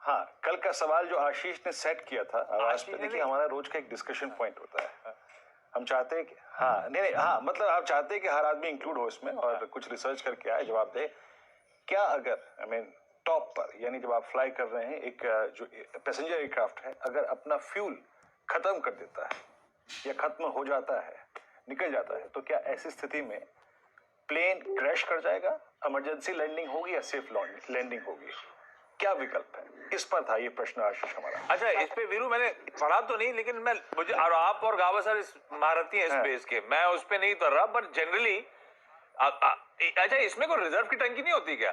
हाँ, कल का सवाल जो आशीष ने सेट किया था आवाज पे, देखिए हमारा रोज का एक डिस्कशन पॉइंट होता है। हम चाहते हैं कि हाँ नहीं हाँ मतलब आप चाहते हैं कि हर आदमी इंक्लूड हो इसमें और कुछ रिसर्च करके आए, जवाब दे। क्या अगर आई मीन टॉप पर, यानी जब आप फ्लाई कर रहे हैं, एक जो पैसेंजर एयरक्राफ्ट है, अगर अपना फ्यूल खत्म कर देता है या खत्म हो जाता है, निकल जाता है, तो क्या ऐसी स्थिति में प्लेन क्रैश कर जाएगा, इमरजेंसी लैंडिंग होगी या सेफ लैंडिंग होगी? क्या विकल्प है? इस पर था ये प्रश्न आशीष हमारा। अच्छा, इस पे वीरू मैंने पढ़ा तो नहीं, लेकिन मैं मुझे और आप और गावा सर इस महारथी है इस बेस के, मैं उस पे नहीं उतर रहा, बट जनरली अच्छा इसमें कोई रिजर्व की टंकी नहीं होती क्या?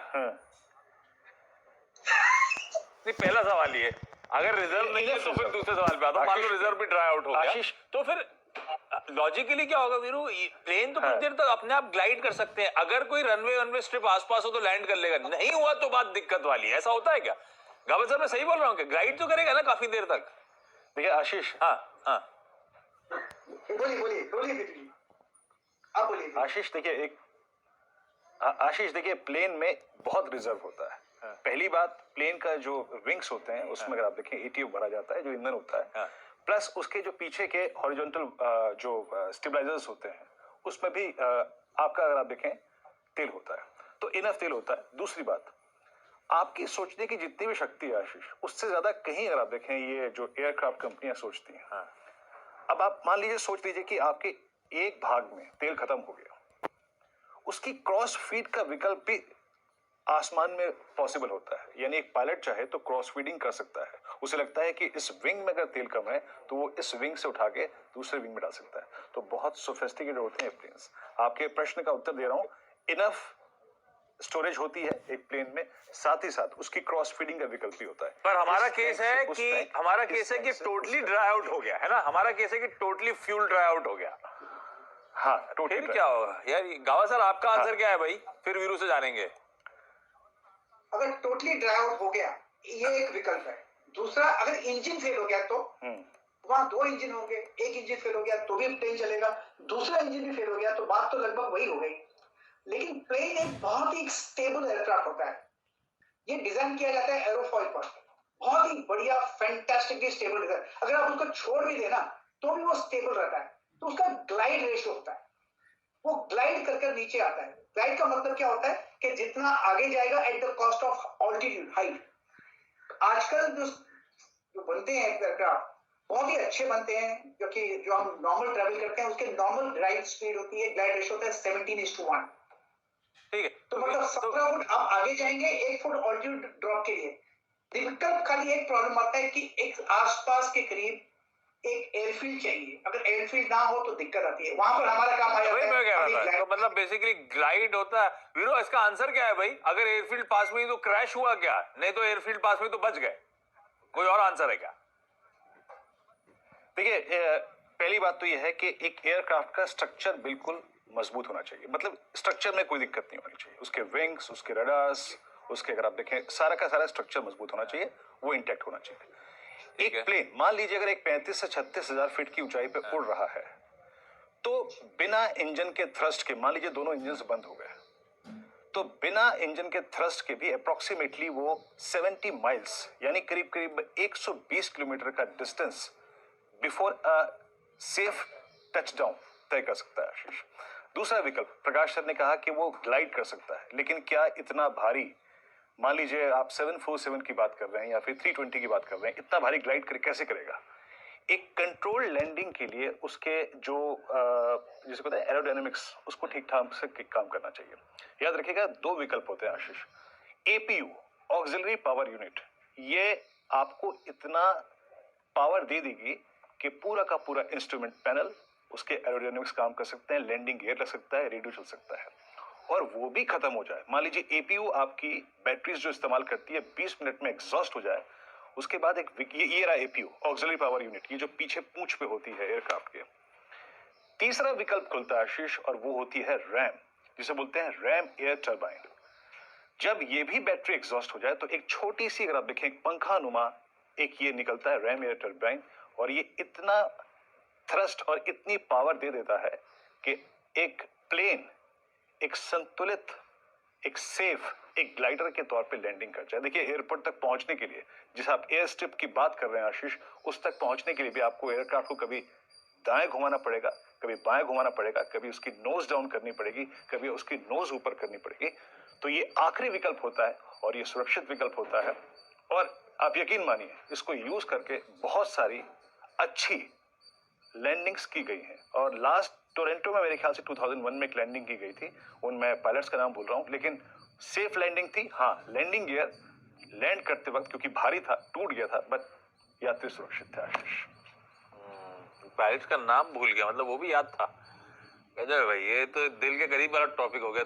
नहीं, पहला सवाल ये, अगर रिजर्व नहीं है तो फिर दूसरे सवाल पे आता। मान लो रिजर्व भी ड्राई आउट हो गया तो फिर लॉजिकली क्या होगा वीरू? प्लेन तो कुछ देर तक अपने आप ग्लाइड कर सकते हैं, अगर कोई रनवे स्ट्रिप आसपास हो तो लैंड कर लेगा, नहीं हुआ तो बात दिक्कत वाली है। ऐसा होता है क्या गावत सर? मैं सही बोल रहा हूँ कि ग्लाइड तो करेगा ना काफी देर तक? देखिए आशीष, हाँ बोलिए आप बोलिए। आशीष देखिए आशीष देखिए, प्लेन में बहुत रिजर्व होता है। पहली बात, प्लेन का जो विंग्स होते हैं उसमें अगर आप देखें एटीयू भरा जाता है, जो ईंधन होता है, प्लस उसके जो पीछे के हॉरिजॉन्टल जो स्टेबलाइजर्स होते हैं उसमें भी आपका अगर आप देखें तेल होता है, तो इनफ तेल होता है। दूसरी बात, आपकी सोचने की जितनी भी शक्ति है आशीष, उससे ज्यादा कहीं अगर आप देखें ये जो एयरक्राफ्ट कंपनियां सोचती हैं। अब आप मान लीजिए, सोच लीजिए कि आपके एक भाग में तेल खत्म हो गया, उसकी क्रॉस फीड का विकल्प भी आसमान में पॉसिबल होता है। यानी एक पायलट चाहे तो क्रॉस फीडिंग कर सकता है, उसे लगता है कि इस विंग में अगर तेल कम है तो वो इस विंग से उठा के दूसरे विंग में डाल सकता है। तो बहुत सोफिस्टिकेटेड होते हैं प्लेन्स। आपके प्रश्न का उत्तर दे रहा हूं, इनफ स्टोरेज होती है एक प्लेन में, साथ ही साथ उसकी क्रॉस फीडिंग का विकल्प भी होता है। पर हमारा केस है कि टोटली ड्राई आउट हो गया है ना, हमारा केस है कि टोटली फ्यूल ड्राई आउट हो गया। हाँ, टोटली। फिर क्या होगा यार? गावा सर आपका आंसर क्या है भाई? फिर वीरू से जानेंगे। अगर टोटली ड्राई आउट हो गया, ये एक विकल्प है। दूसरा, अगर इंजन फेल हो गया तो वहां दो इंजन होंगे, एक इंजन फेल हो गया तो भी प्लेन चलेगा, दूसरा इंजन भी फेल हो गया तो बात तो लगभग वही हो गई। लेकिन प्लेन एक बहुत ही स्टेबल एयरक्राफ्ट होता है। ये डिजाइन किया जाता है एरोफॉइल पर, बहुत ही बढ़िया फैंटास्टिकली स्टेबल डिजाइन। अगर आप उसको छोड़ भी देना तो भी वो स्टेबल रहता है। तो उसका ग्लाइड रेशियो होता है, वो ग्लाइड कर नीचे आता है। ग्लाइड का मतलब क्या होता है कि जितना आगे जाएगा at the cost of altitude, height. आजकल जो बनते हैं एयरक्राफ्ट बहुत ही अच्छे बनते हैं, क्योंकि जो हम नॉर्मल ट्रैवल करते हैं उसके नॉर्मल ग्लाइड स्पीड होती है, ग्लाइड रेशियो होता है 17:1। ठीक है, तो मतलब 17 फुट आप आगे जाएंगे 1 फुट ऑल्टीट्यूड ड्रॉप के लिए। विकल्प खाली एक प्रॉब्लम आता है कि एक आसपास के करीब एक एयरफील्ड चाहिए। अगर एयरफील्ड ना हो तो दिक्कत आती है, वहां पर हमारा काम आ जाता है। तो मतलब बेसिकली ग्लाइड होता है। वीरू, इसका आंसर क्या है भाई? अगर एयरफील्ड पास में ही तो क्रैश हुआ क्या? नहीं तो एयरफील्ड पास में तो बच गए। कोई और आंसर है क्या? देखिए, पहली बात तो यह है कि एक एयरक्राफ्ट का स्ट्रक्चर बिल्कुल मजबूत होना चाहिए। मतलब स्ट्रक्चर में कोई दिक्कत नहीं होनी चाहिए, उसके विंग्स, उसके रडार्स, उसके अगर आप देखें सारा का सारा स्ट्रक्चर मजबूत होना चाहिए, वो इंटैक्ट होना चाहिए। एक प्लेन मान लीजिए अगर एक 35 से 36 हजार फीट की ऊंचाई पे उड़ रहा है, तो बिना इंजन के थ्रस्ट के, मान लीजिए दोनों इंजन बंद हो गए, तो बिना इंजन के थ्रस्ट के भी अप्रोक्सीमेटली वो 70 माइल्स यानी करीब करीब 120 किलोमीटर का distance before a safe touchdown तय कर सकता है आशीष। दूसरा विकल्प, प्रकाश सर ने कहा कि वो ग्लाइड कर सकता है, लेकिन क्या इतना भारी, मान लीजिए आप 747 की बात कर रहे हैं या फिर 320 की बात कर रहे हैं, इतना भारी ग्लाइड कैसे करेगा? एक कंट्रोल लैंडिंग के लिए उसके जो जिसे कहते हैं एरोडायनेमिक्स, उसको ठीक ठाक से काम करना चाहिए। याद रखिएगा, दो विकल्प होते हैं आशीष। एपीयू, ऑक्सिलरी पावर यूनिट, ये आपको इतना पावर दे देगी कि पूरा का पूरा इंस्ट्रूमेंट पैनल, उसके एरोडायनेमिक्स काम कर सकते हैं, लैंडिंग गियर लग सकता है, रेडियो चल सकता है, और वो भी खत्म हो जाए। मान लीजिए एपीयू आपकी बैटरीज जो इस्तेमाल करती है 20 मिनट में एग्जॉस्ट हो जाए, उसके बाद एक ये रहा एपीयू, ऑक्सिलरी पावर यूनिट, ये जो पीछे पूंछ पे होती है एयरक्राफ्ट के। तीसरा विकल्प खुलता है आशीष, और वो होती है रैम, जिसे बोलते हैं रैम एयर टर्बाइन। जब ये भी बैटरी एग्जॉस्ट हो जाए तो एक छोटी सी, अगर आप देखें, एक पंखा नुमा एक ये निकलता है रैम एयर टर्बाइन, और ये इतना थ्रस्ट और इतनी पावर दे देता है कि एक प्लेन एक संतुलित एक सेफ एक ग्लाइडर के तौर पे लैंडिंग कर जाए। देखिए एयरपोर्ट तक पहुंचने के लिए जिस आप एयर स्ट्रिप की बात कर रहे हैं आशीष, उस तक पहुंचने के लिए भी आपको एयरक्राफ्ट को कभी दाएं घुमाना पड़ेगा, कभी बाएं घुमाना पड़ेगा, कभी उसकी नोज डाउन करनी पड़ेगी, कभी उसकी नोज ऊपर करनी पड़ेगी। तो ये आखिरी विकल्प होता है और ये सुरक्षित विकल्प होता है, और आप यकीन मानिए इसको यूज करके बहुत सारी अच्छी लैंडिंग्स की गई हैं। और लास्ट टोरंटो में मेरे ख्याल से 2001 में एक लैंडिंग की गई थी, उन मैं पायलट्स का नाम भूल रहा हूँ, लेकिन सेफ लैंडिंग थी। हाँ, लैंडिंग गियर लैंड करते वक्त क्योंकि भारी था टूट गया था, बट यात्री सुरक्षित थे आशीष। पायलट्स का नाम भूल गया, मतलब वो भी याद था। गजब भाई, ये तो दिल के करीब वाला टॉपिक हो गया।